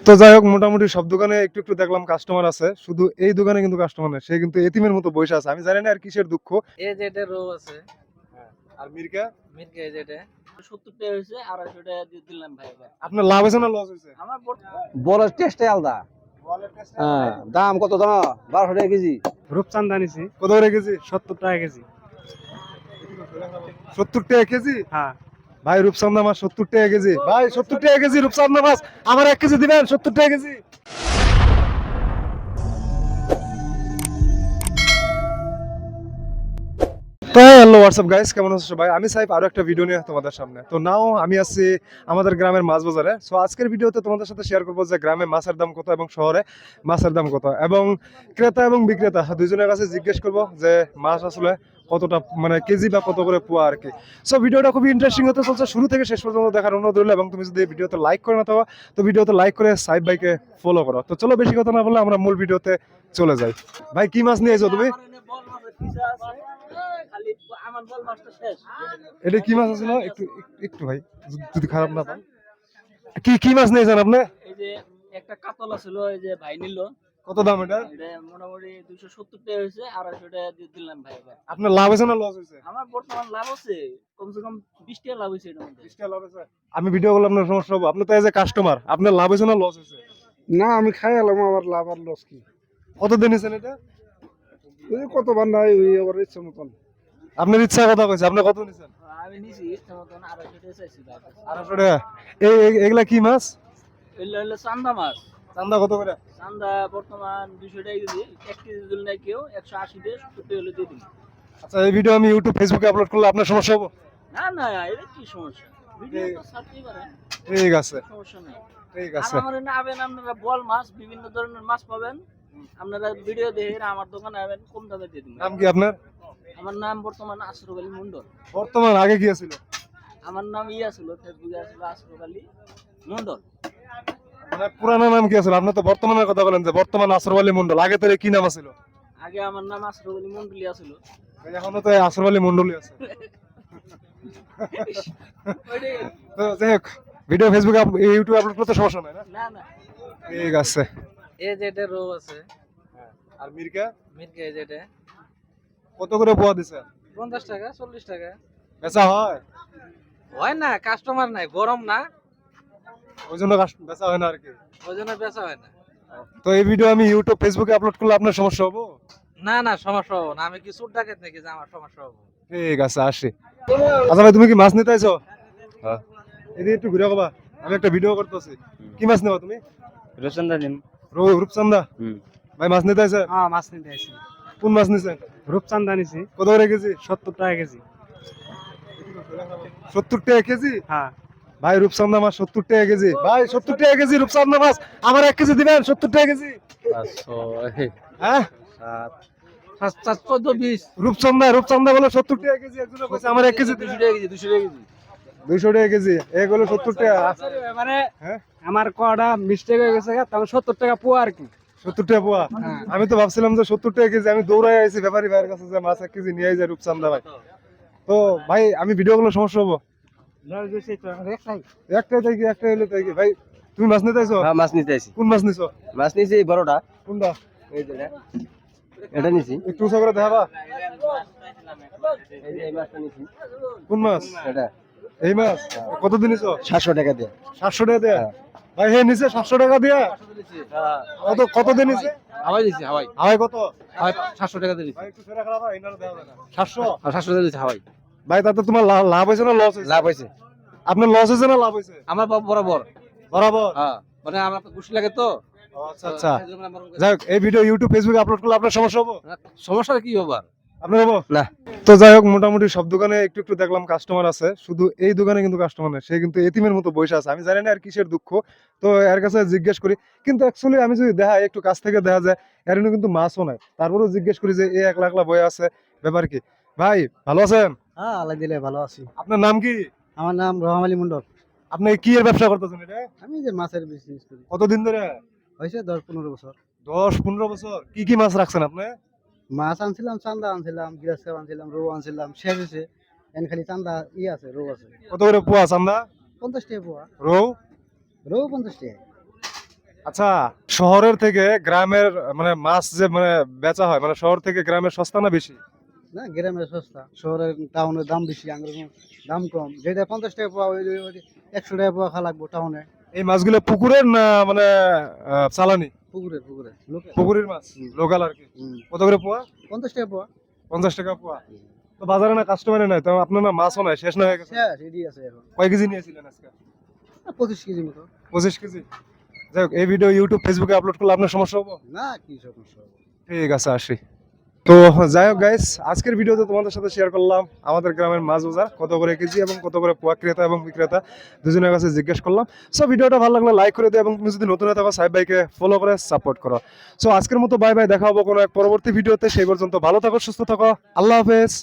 তো যাই হোক, মোটামুটি সব দোকানে একটু একটু দেখলাম কাস্টমার আছে, শুধু এই দোকানে কিন্তু কাস্টমার নেই। সে কিন্তু এতিমের মতো বসে আছে, আমি জানি না আর কিসের দুঃখ। এই যে এটা রো আছে, আর মির্কা মির্কা এই যে এটা 70 টাকা হইছে, 250 টাকা দিয়ে দিলাম ভাই এবার। আপনার লাভ হয়েছে না লস হয়েছে? আমার বলের টেস্টে আলাদা। হ্যাঁ, দাম কত জানো? 1200 টাকা কেজি। রূপচাঁদা নিছি কত করে কেজি? 70 টাকা কেজি। 70 টাকা কেজি? হ্যাঁ, ভাই রূপচাঁদা মাছ 70 টাকা কেজি, ভাই 70 টাকা কেজি রূপচাঁদা মাছ, আমার 1 কেজি দিবেন 70 টাকা কেজি। তো হ্যালো হোয়াটসঅ্যাপ গাইস, কেমন আছো সবাই? আমি সাইফ, আরো একটা ভিডিও নিয়ে তোমাদের সামনে। তো নাও আমি আছি আমাদের গ্রামের মাছ বাজারে। সো আজকের ভিডিওতে তোমাদের সাথে শেয়ার করবো যে গ্রামে মাছের দাম কত এবং শহরে মাছের দাম কত, এবং ক্রেতা এবং বিক্রেতা দুইজনের কাছে জিজ্ঞেস করবো যে মাছ আসলে কতটা, মানে কেজি বা কত করে পোয়া আর কি। সো ভিডিওটা খুবই ইন্টারেস্টিং হতে চলছে, শুরু থেকে শেষ পর্যন্ত দেখার অনুরোধ রইল। এবং তুমি যদি ভিডিওতে লাইক করে না থাকো তো ভিডিওতে লাইক করে সাইফ ভাইকে ফলো করো। তো চলো বেশি কথা না বলে আমরা মূল ভিডিওতে চলে যাই। ভাই কি মাছ নিয়ে এসো তুমি? বল মাছের পিছা আছে, খালি আমার বল মাছটা শেষ। এটা কি মাছ আছিল? একটু একটু ভাই যদি খারাপ না পান, কি কি মাছ নিয়েছেন আপনি? এই যে একটা কাতল ছিল, এই যে ভাই নিল। কত দাম এটা? এটা মোটামুটি 270 টাকা হইছে, 250 টাকা দিয়ে দিলাম ভাই এবার। আপনার লাভ হয়েছে না লস হয়েছে? আমার বর্তমান লাভ আছে, কমসে কম 20 টাকা লাভ হইছে এর মধ্যে। 20 টাকা লাভ হয়েছে। আমি ভিডিও করলাম, আপনার সমস্যা হবে? আপনি তো এজ এ কাস্টমার, আপনার লাভ হয়েছে না লস হয়েছে? না আমি খাই এলাম, আবার লাভ আর লস কি? কত দিন নিয়েছেন এটা? ওই কতবার নাই ওই আবার ইচ্ছা মতন। আপনার ইচ্ছা কথা কইছে, আপনি কত নিয়েছেন? আমি নিছি ইচ্ছা মতন 250 টাকা চাইছি ভাই। 250 টাকা। এগুলা কি মাছ? এগুলো হলো চান্দা মাছ। চান্দা কত করে? চান্দা বর্তমান 200 টাকা কেজি, 1 কেজি দিল না কেউ 180 টাকা 70 টাকা হলে দিয়ে দিন। আচ্ছা, এই ভিডিও আমি ইউটিউব ফেসবুকে আপলোড করলে আপনার সমস্যা হবে? না না, এটা কি সমস্যা? ভিডিও তো ছাড়তেই পারেন, ঠিক আছে, সমস্যা নেই। ঠিক আর আছে। আমার এখানে আবেন, আপনারা বল মাছ, বিভিন্ন ধরনের মাছ পাবেন। আপনারা ভিডিও দেখে আমার দোকানে আবেন, কম দামে দিয়ে দিবেন। নাম কি আপনার? আমার নাম বর্তমান আশরফ আলী মন্ডল। বর্তমান, আগে কি ছিল? আমার নাম ছিল, ফেসবুকে ছিল আশরফ আলী মন্ডল। মানে পুরানো নাম কি ছিল? আপনি তো বর্তমানের কথা বলেন যে বর্তমান আশরফ আলী মন্ডল, আগে তো কি নাম ছিল? আগে আমার নাম আশরফ আলী মন্ডল ছিল। এখনো তো আশরফ আলী মন্ডলই আছে। তো যাই হোক, ভিডিও ফেসবুকে ইউটিউবে আপলোড করতে সমস্যা নাই না? না না, ঠিক আছে। এই যে এটা রো আছে, আর মির্কা মির্কা এই যে এটা কত করে পোয়া দিছে? 50 টাকা 40 টাকা। বেচা হয়? হয় না, কাস্টমার নাই, গরম না, ওই জন্য বেচা হয় না আর কি। ওই জন্য বেচা হয় না। তো এই ভিডিও আমি ইউটিউব ফেসবুকে আপলোড করলে আপনার সমস্যা হবো? না না, সমস্যা হবে না। আমি কি চোর ডাকাত নাকি যে আমার সমস্যা হবে? ঠিক আছে, আসি। আচ্ছা ভাই, তুমি কি মাছ নিতে আইছো? হ্যাঁ। এদিকে একটু ঘুরে যাবা, আমি একটা ভিডিও করতেছি। কি মাছ নেবা তুমি? রসুনটা নিন। রূপচান্দা। ভাই মাছ নিতে আইছে? হ্যাঁ, মাছ নিতে আইছি। কোন মাছ নিছেন? রূপচাঁদা নিছি কত করে কেজি? 70 টাকা কেজি। 70 টাকা কেজি? হ্যাঁ, ভাই রূপচান্দা মাছ 70 টাকা কেজি, ভাই 70 টাকা কেজি রূপচান্দা মাছ, আমার 1 কেজি দিবেন 70 টাকা কেজি। 500 হ্যাঁ, 14 20 রূপচান্দা বলে 70 টাকা কেজি, একজন কইছে আমার 1 কেজি 200 টাকা কেজি, 200 টাকা কেজি। 200 টাকা কেজি, এক হলো 70 টাকা। মানে হ্যাঁ, আমার কটা মিস্টেক হয়ে গেছে, তখন 70 টাকা পোয়া আর কি। 70 টাকা পোয়া। আমি তো ভাবছিলাম যে 70 টাকা কেজি, আমি দৌড়াই আইছি ব্যাপারী ভাইয়ের কাছে যে মাছ 1 কেজি নিয়ে যায় রূপচান্দা ভাই। তো ভাই আমি ভিডিও গুলো সমস্যা হবো? একটাই হলো তাই কি ভাই? তুমি মাছ নিতে আইছো? হ্যাঁ, মাছ নিতে আইছি। কোন মাছ নিছো? মাছ নিছি বড়টা। কোনটা? এই যে এটা নিছি। একটু উঁচা করে দেখাবা। এই যে এই মাছটা নিছি। কোন মাছ? এটা এই মাছ কত দিন নিছো? 700 টাকা দিয়ে। 700 টাকা দেয়া? ভাই হে নিচে 700 টাকা দিয়া? কত দিন নিছে? হাওয়াই দিছি, হাওয়াই। হাওয়াই কত? হাওয়াই 700 টাকা দিয়ে দিছি। ভাই একটু ছেড়ে খারাপ হয়, ইনারে দেওয়া যায় না। 700? 700 টাকা দিছি হাওয়াই। ভাই তাতে তোমার লাভ হয়েছে না লস হয়েছে? লাভ হইছে। আপনার লস হয়েছে না লাভ হয়েছে? আমার বরাবর। বরাবর। হ্যাঁ, মানে আমার খুশি লাগে তো। ও, আচ্ছা আচ্ছা। যাই হোক, এই ভিডিও ইউটিউব ফেসবুকে আপলোড করলে আপনার সমস্যা হবো? সমস্যা কি হবে আর? আপনার হবো না। তো যাই হোক, মোটামুটি সব দোকানে একটু একটু দেখলাম কাস্টমার আছে, শুধু এই দোকানে কিন্তু কাস্টমার নেই। সে কিন্তু এতিমের মতো বসে আছে, আমি জানি না আর কিসের দুঃখ। তো এর কাছে জিজ্ঞেস করি, কিন্তু অ্যাকচুয়ালি আমি যদি দেখা একটু কাছ থেকে দেখা যায় এর কিন্তু মাছও নাই, তারপরেও জিজ্ঞেস করি যে এই একলা একলা বয়ে আছে, ব্যাপার কি? ভাই ভালো আছেন? হ্যাঁ, আল্লাহ দিলে ভালো আছি। আপনার নাম কি? আমার নাম রহমান আলী মন্ডল। আপনি কি এর ব্যবসা করতেছেন এটা? আমি যে মাছের বিজনেস করি। কতদিন ধরে? হয়েছে 10-15 বছর। 10-15 বছর। কি কি মাছ রাখছেন আপনি? মাছ আনছিলাম, চান্দা আনছিলাম, গ্রাস কাপ আনছিলাম, রৌ আনছিলাম, শেষ হয়েছে। খালি চান্দা আছে, রৌ আছে। কত করে পোয়া চান্দা? 50 টাকা পোয়া। রৌ? রৌ 50 টাকা। আচ্ছা, শহরের থেকে গ্রামের মানে মাছ যে মানে বেচা হয়, মানে শহর থেকে গ্রামের সস্তা না বেশি? না গ্রামে সস্তা, শহরের টাউনের দাম বেশি, আঙ্গুর দাম কম। যেটা 50 টাকা পাওয়া, ওই 100 টাকা পাওয়া খা লাগবো টাউনে। এই মাছগুলো পুকুরের না মানে চালানি? পুকুরের পুকুরে লোকে। পুকুরের মাছ, লোকাল আর কি। কত করে পোয়া? 50 টাকা পাওয়া। 50 টাকা পোয়া। তো বাজারে না কাস্টমারে নাই, তো আপনার না মাছও নাই, শেষ না হয়ে গেছে? শেষ, এডি আছে এখন। কয় কেজি নিয়েছিলেন আজকে? 25 কেজি মতো। 25 কেজি। যাই হোক, এই ভিডিও ইউটিউব ফেসবুকে আপলোড করলে আপনার সমস্যা হবো? না কি সমস্যা হবে? ঠিক আছে, আসি। তো যাই হোক গাইস, আজকের ভিডিওতে তোমাদের সাথে শেয়ার করলাম আমাদের গ্রামের মাছ বাজার কত করে কেজি এবং কত করে পোয়া, ক্রেতা এবং বিক্রেতা দুজনের কাছে জিজ্ঞেস করলাম। সো ভিডিওটা ভালো লাগলে লাইক করে দিও এবং তুমি যদি নতুন হয়ে থাকো সাহেব ভাইকে ফলো করে সাপোর্ট করো। সো আজকের মতো বাই বাই, দেখা হবো কোনো এক পরবর্তী ভিডিওতে। সেই পর্যন্ত ভালো থাকো, সুস্থ থাকো, আল্লাহ হাফেজ।